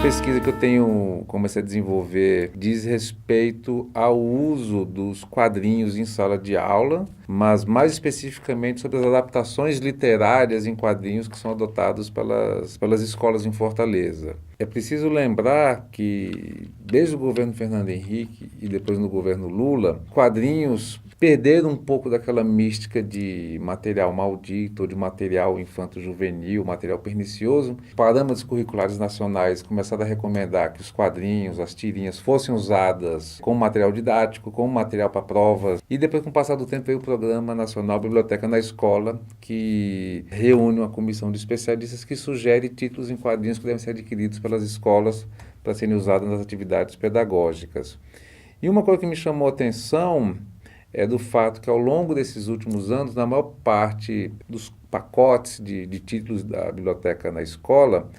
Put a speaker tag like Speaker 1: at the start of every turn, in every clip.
Speaker 1: pesquisa que eu comecei a desenvolver diz respeito ao uso dos quadrinhos em sala de aula, mas mais especificamente sobre as adaptações literárias em quadrinhos que são adotados pelas escolas em Fortaleza. É preciso lembrar que, desde o governo Fernando Henrique e depois no governo Lula, quadrinhos perderam um pouco daquela mística de material maldito, ou de material infanto-juvenil, material pernicioso. Parâmetros curriculares nacionais começaram a recomendar que os quadrinhos, as tirinhas, fossem usadas como material didático, como material para provas. E depois, com o passar do tempo, veio o Programa Nacional Biblioteca na Escola, que reúne uma comissão de especialistas que sugere títulos em quadrinhos que devem ser adquiridos pelas escolas para serem usados nas atividades pedagógicas. E uma coisa que me chamou a atenção é do fato que, ao longo desses últimos anos, na maior parte dos pacotes de títulos da biblioteca na escola,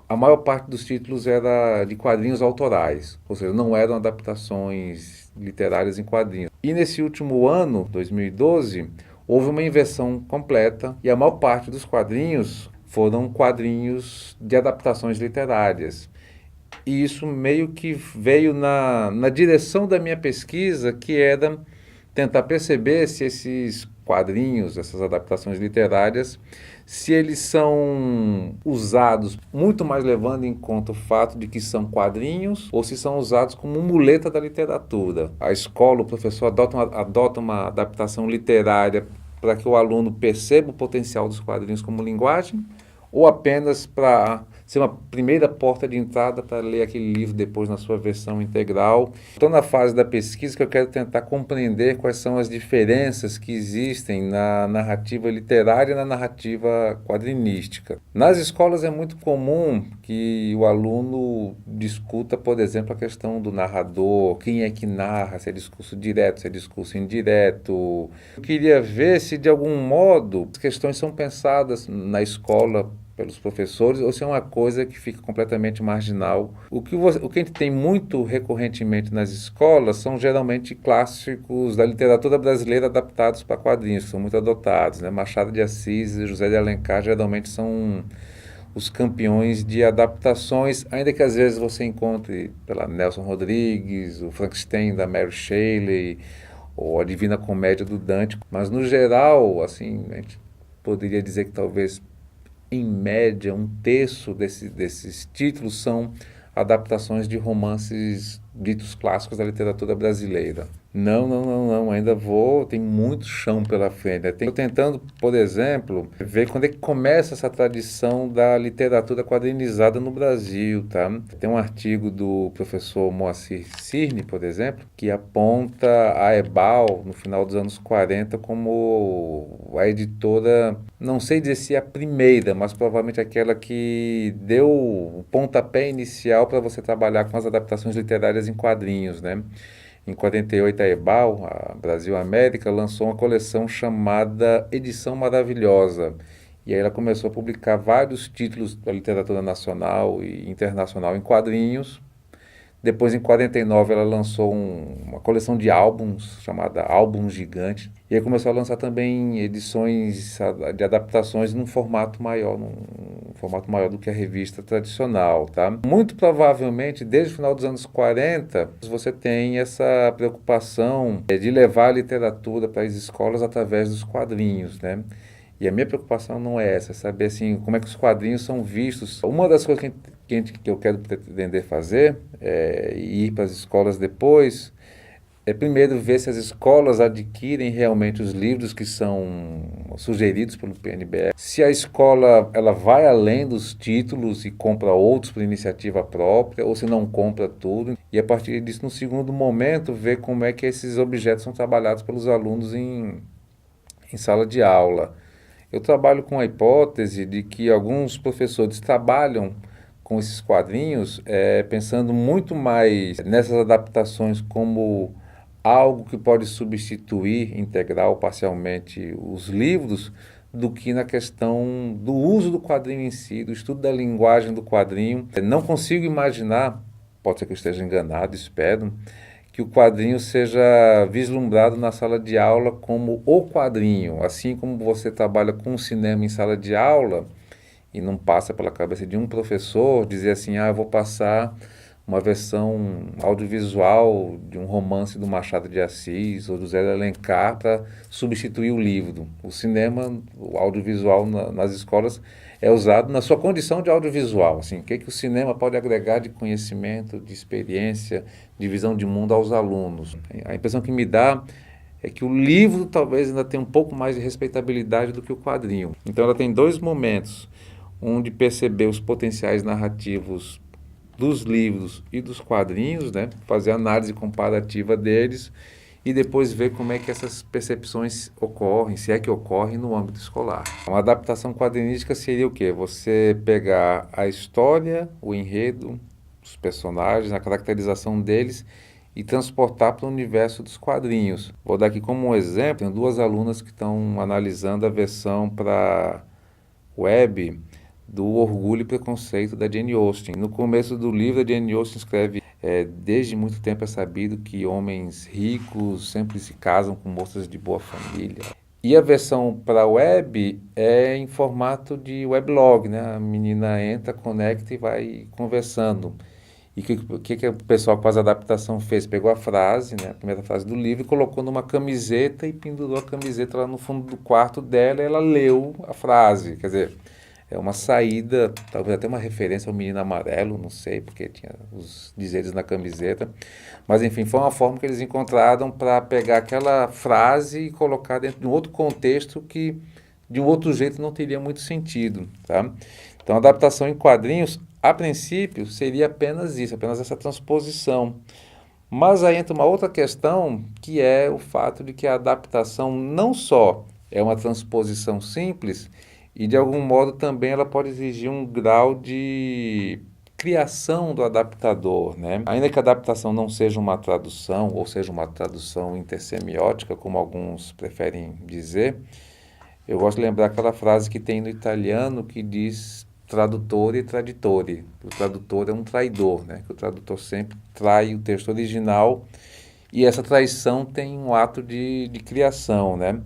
Speaker 1: a maior parte dos títulos era de quadrinhos autorais, ou seja, não eram adaptações literárias em quadrinhos. E nesse último ano, 2012, houve uma inversão completa e a maior parte dos quadrinhos foram quadrinhos de adaptações literárias. E isso meio que veio na direção da minha pesquisa, que era tentar perceber se esses quadrinhos, essas adaptações literárias, se eles são usados muito mais levando em conta o fato de que são quadrinhos ou se são usados como muleta da literatura. A escola, o professor adota uma adaptação literária para que o aluno perceba o potencial dos quadrinhos como linguagem, ou apenas para ser uma primeira porta de entrada para ler aquele livro depois na sua versão integral. Estou na fase da pesquisa que eu quero tentar compreender quais são as diferenças que existem na narrativa literária e na narrativa quadrinística. Nas escolas é muito comum que o aluno discuta, por exemplo, a questão do narrador, quem é que narra, se é discurso direto, se é discurso indireto. Eu queria ver se, de algum modo, as questões são pensadas na escola pelos professores, ou se é uma coisa que fica completamente marginal. O que a gente tem muito recorrentemente nas escolas são geralmente clássicos da literatura brasileira adaptados para quadrinhos, que são muito adotados, né? Machado de Assis e José de Alencar geralmente são os campeões de adaptações, ainda que às vezes você encontre, pela Nelson Rodrigues, o Frankenstein da Mary Shelley, ou a Divina Comédia do Dante, mas no geral, assim, a gente poderia dizer que talvez em média, um terço desses títulos são adaptações de romances ditos clássicos da literatura brasileira. Não, ainda tem muito chão pela frente. Estou tentando, por exemplo, ver quando é que começa essa tradição da literatura quadrinizada no Brasil, tá? Tem um artigo do professor Moacir Cirne, por exemplo, que aponta a Ebal, no final dos anos 40, como a editora, não sei dizer se é a primeira, mas provavelmente aquela que deu o pontapé inicial para você trabalhar com as adaptações literárias em quadrinhos, né? Em 48, a Ebal, a Brasil América, lançou uma coleção chamada Edição Maravilhosa. E aí ela começou a publicar vários títulos da literatura nacional e internacional em quadrinhos. Depois, em 49, ela lançou uma coleção de álbuns, chamada Álbum Gigante. E aí começou a lançar também edições de adaptações num formato maior do que a revista tradicional, tá? Muito provavelmente, desde o final dos anos 40, você tem essa preocupação de levar a literatura para as escolas através dos quadrinhos, né? E a minha preocupação não é essa, é saber assim, como é que os quadrinhos são vistos. Uma das coisas que eu quero pretender fazer, e ir para as escolas depois, é primeiro ver se as escolas adquirem realmente os livros que são sugeridos pelo PNBE, se a escola ela vai além dos títulos e compra outros por iniciativa própria, ou se não compra tudo, e a partir disso, no segundo momento, ver como é que esses objetos são trabalhados pelos alunos em sala de aula. Eu trabalho com a hipótese de que alguns professores trabalham com esses quadrinhos, pensando muito mais nessas adaptações como algo que pode substituir integral, parcialmente, os livros, do que na questão do uso do quadrinho em si, do estudo da linguagem do quadrinho. Não consigo imaginar, pode ser que eu esteja enganado, espero, que o quadrinho seja vislumbrado na sala de aula como o quadrinho, assim como você trabalha com o cinema em sala de aula, e não passa pela cabeça de um professor dizer assim, eu vou passar uma versão audiovisual de um romance do Machado de Assis ou do Zé de Alencar para substituir o livro. O cinema, o audiovisual nas escolas é usado na sua condição de audiovisual. Assim, o que o cinema pode agregar de conhecimento, de experiência, de visão de mundo aos alunos. A impressão que me dá é que o livro talvez ainda tenha um pouco mais de respeitabilidade do que o quadrinho. Então ela tem dois momentos, um de perceber os potenciais narrativos dos livros e dos quadrinhos, né? Fazer análise comparativa deles e depois ver como é que essas percepções ocorrem, se é que ocorrem no âmbito escolar. Uma adaptação quadrinística seria o quê? Você pegar a história, o enredo, os personagens, a caracterização deles e transportar para o universo dos quadrinhos. Vou dar aqui como um exemplo, tenho duas alunas que estão analisando a versão para web do Orgulho e Preconceito da Jane Austen. No começo do livro, a Jane Austen escreve: desde muito tempo é sabido que homens ricos sempre se casam com moças de boa família. E a versão para web é em formato de weblog, né? A menina entra, conecta e vai conversando. E o que o pessoal que faz a adaptação fez? Pegou a frase, né, a primeira frase do livro, e colocou numa camiseta e pendurou a camiseta lá no fundo do quarto dela e ela leu a frase. Quer dizer, é uma saída, talvez até uma referência ao Menino Amarelo, não sei, porque tinha os dizeres na camiseta. Mas, enfim, foi uma forma que eles encontraram para pegar aquela frase e colocar dentro de um outro contexto que, de um outro jeito, não teria muito sentido, tá? Então, a adaptação em quadrinhos, a princípio, seria apenas isso, apenas essa transposição. Mas aí entra uma outra questão, que é o fato de que a adaptação não só é uma transposição simples, e de algum modo também ela pode exigir um grau de criação do adaptador, né? Ainda que a adaptação não seja uma tradução, ou seja uma tradução intersemiótica, como alguns preferem dizer, eu gosto de lembrar aquela frase que tem no italiano que diz tradutore e traditore. O tradutor é um traidor, né? Que o tradutor sempre trai o texto original e essa traição tem um ato de criação, né?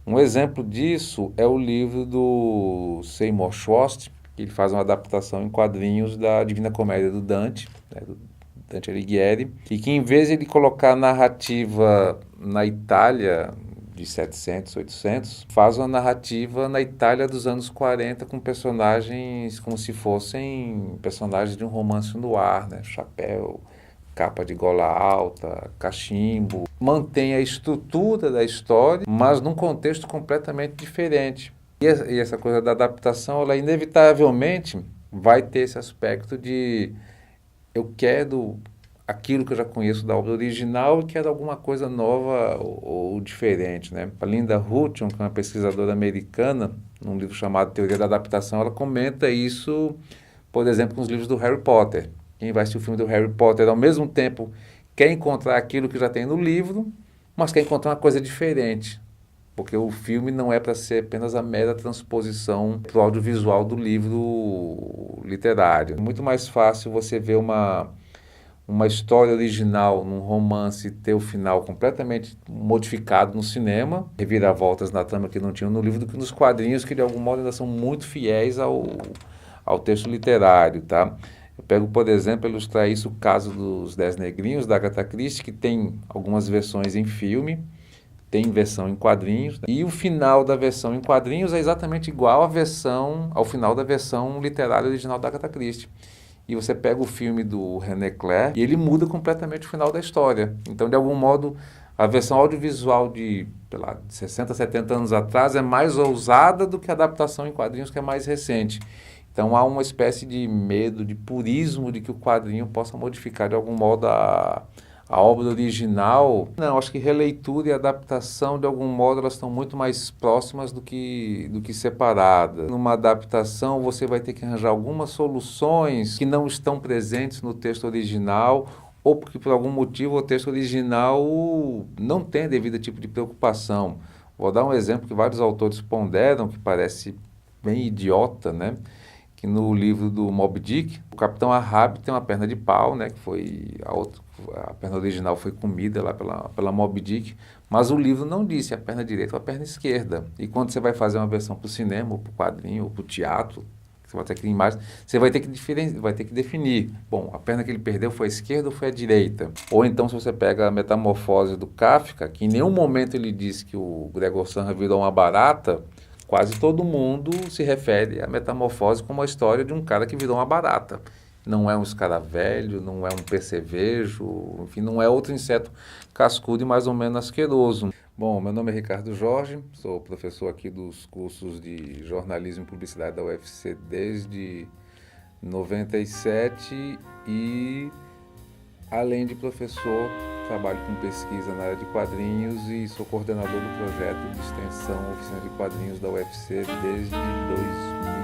Speaker 1: Um exemplo disso é o livro do Seymour Schwartz, que ele faz uma adaptação em quadrinhos da Divina Comédia do Dante, né, do Dante Alighieri, e que em vez de ele colocar a narrativa na Itália de 700, 800, faz uma narrativa na Itália dos anos 40 com personagens como se fossem personagens de um romance no ar, né? Chapéu, capa de gola alta, cachimbo. Mantém a estrutura da história, mas num contexto completamente diferente. E essa coisa da adaptação, ela inevitavelmente vai ter esse aspecto de eu quero aquilo que eu já conheço da obra original e quero alguma coisa nova ou diferente, né? A Linda Hutton, que é uma pesquisadora americana, num livro chamado Teoria da Adaptação, ela comenta isso, por exemplo, com os livros do Harry Potter. Quem vai assistir o filme do Harry Potter, ao mesmo tempo, quer encontrar aquilo que já tem no livro, mas quer encontrar uma coisa diferente. Porque o filme não é para ser apenas a mera transposição para o audiovisual do livro literário. É muito mais fácil você ver uma história original num romance ter o final completamente modificado no cinema, reviravoltas na trama que não tinham no livro, do que nos quadrinhos, que de algum modo ainda são muito fiéis ao texto literário, tá? Eu pego, por exemplo, ilustrar isso o caso dos Dez Negrinhos, da Agatha Christie, que tem algumas versões em filme, tem versão em quadrinhos, e o final da versão em quadrinhos é exatamente igual ao final da versão literária original da Agatha Christie. E você pega o filme do René Clair e ele muda completamente o final da história. Então, de algum modo, a versão audiovisual de, sei lá, 60, 70 anos atrás é mais ousada do que a adaptação em quadrinhos, que é mais recente. Então, há uma espécie de medo, de purismo de que o quadrinho possa modificar de algum modo a obra original. Não, acho que releitura e adaptação, de algum modo, elas estão muito mais próximas do que separadas. Numa adaptação, você vai ter que arranjar algumas soluções que não estão presentes no texto original, ou porque, por algum motivo, o texto original não tem devido tipo de preocupação. Vou dar um exemplo que vários autores ponderam, que parece bem idiota, né? Que no livro do Moby Dick, o Capitão Ahab tem uma perna de pau, né? Que foi a perna original foi comida lá pela Moby Dick, mas o livro não disse a perna direita ou a perna esquerda. E quando você vai fazer uma versão para o cinema, ou para o quadrinho, ou para o teatro, Você vai ter que imagens, você vai ter que definir. Bom, a perna que ele perdeu foi a esquerda ou foi a direita? Ou então, se você pega a Metamorfose do Kafka, que em nenhum momento ele diz que o Gregor Samsa virou uma barata, quase todo mundo se refere à Metamorfose como a história de um cara que virou uma barata. Não é um escaravelho, não é um percevejo, enfim, não é outro inseto cascudo e mais ou menos asqueroso. Bom, meu nome é Ricardo Jorge, sou professor aqui dos cursos de jornalismo e publicidade da UFC desde 97 e, além de professor, trabalho com pesquisa na área de quadrinhos e sou coordenador do projeto de extensão Oficina de Quadrinhos da UFC desde 2000.